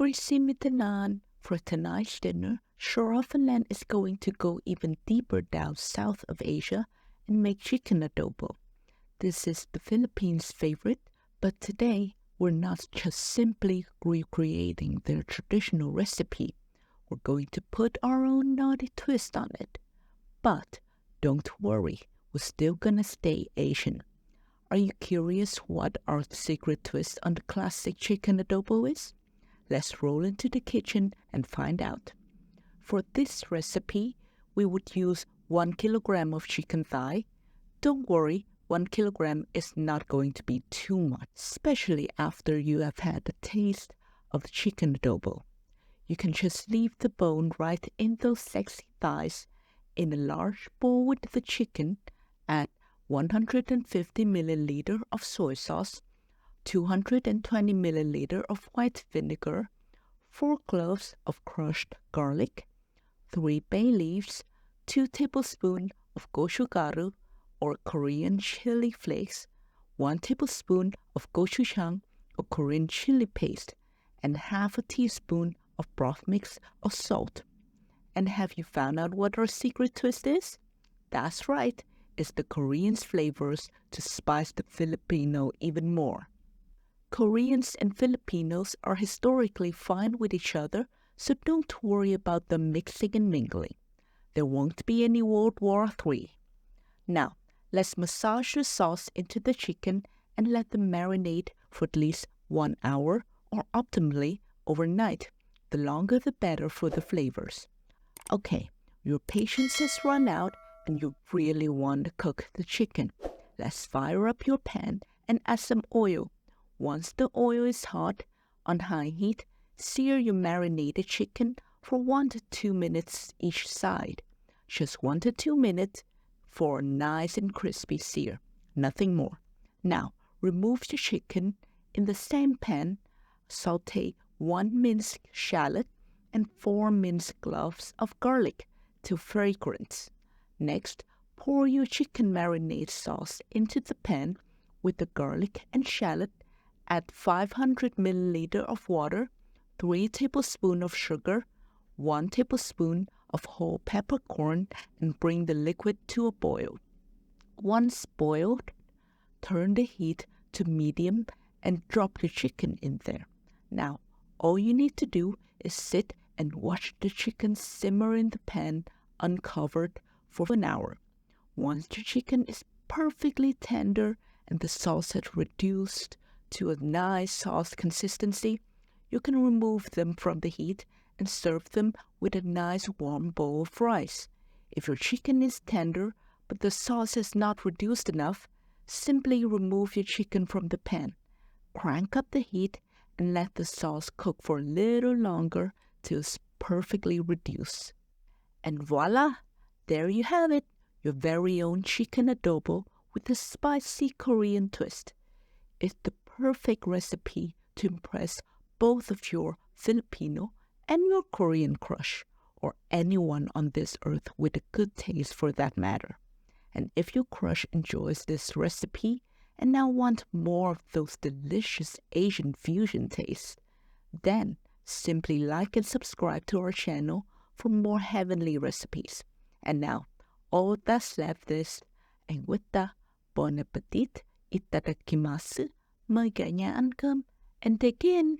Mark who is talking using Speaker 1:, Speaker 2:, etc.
Speaker 1: greasy mitanan. For tonight's dinner, Schlarraffenland is going to go even deeper down south of Asia and make chicken adobo. This is the Philippines' favorite, but today we're not just simply recreating their traditional recipe. We're going to put our own naughty twist on it. But don't worry, we're still gonna stay Asian. Are you curious what our secret twist on the classic chicken adobo is? Let's roll into the kitchen and find out. For this recipe, we would use 1 kilogram of chicken thigh. Don't worry, 1 kilogram is not going to be too much, especially after you have had a taste of the chicken adobo. You can just leave the bone right in those sexy thighs in a large bowl with the chicken. Add 150 milliliter of soy sauce, 220 milliliter of white vinegar, 4 cloves of crushed garlic, 3 bay leaves, 2 tablespoons of gochgaru or Korean chili flakes, 1 tablespoon of gochujang or Korean chili paste, and half a teaspoon of broth mix of salt. And have you found out what our secret twist is? That's right, it's the Koreans' flavors to spice the Filipino even more. Koreans and Filipinos are historically fine with each other, so don't worry about them mixing and mingling. There won't be any World War III. Now, let's massage the sauce into the chicken and let them marinate for at least 1 hour or optimally overnight. The longer the better for the flavors. Okay, your patience has run out and you really want to cook the chicken. Let's fire up your pan and add some oil. Once the oil is hot, on high heat, sear your marinated chicken for 1 to 2 minutes each side. Just 1 to 2 minutes for a nice and crispy sear, nothing more. Now, remove the chicken. In the same pan, saute 1 minced shallot and 4 minced cloves of garlic to fragrance. Next, pour your chicken marinade sauce into the pan with the garlic and shallot. Add 500 milliliter of water, 3 tablespoons of sugar, 1 tablespoon of whole peppercorn, and bring the liquid to a boil. Once boiled, turn the heat to medium and drop the chicken in there. Now, all you need to do is sit and watch the chicken simmer in the pan uncovered for an hour. Once the chicken is perfectly tender and the sauce has reduced to a nice sauce consistency, you can remove them from the heat and serve them with a nice warm bowl of rice. If your chicken is tender but the sauce is not reduced enough, simply remove your chicken from the pan. Crank up the heat and let the sauce cook for a little longer till it's perfectly reduced. And voila! There you have it, your very own chicken adobo with a spicy Korean twist. It's the perfect recipe to impress both of your Filipino and your Korean crush, or anyone on this earth with a good taste for that matter. And if your crush enjoys this recipe and now want more of those delicious Asian fusion tastes, then simply like and subscribe to our channel for more heavenly recipes. And now, all that's left is, and with that, bon appetit, itadakimasu, mời cả nhà ăn cơm, and take in.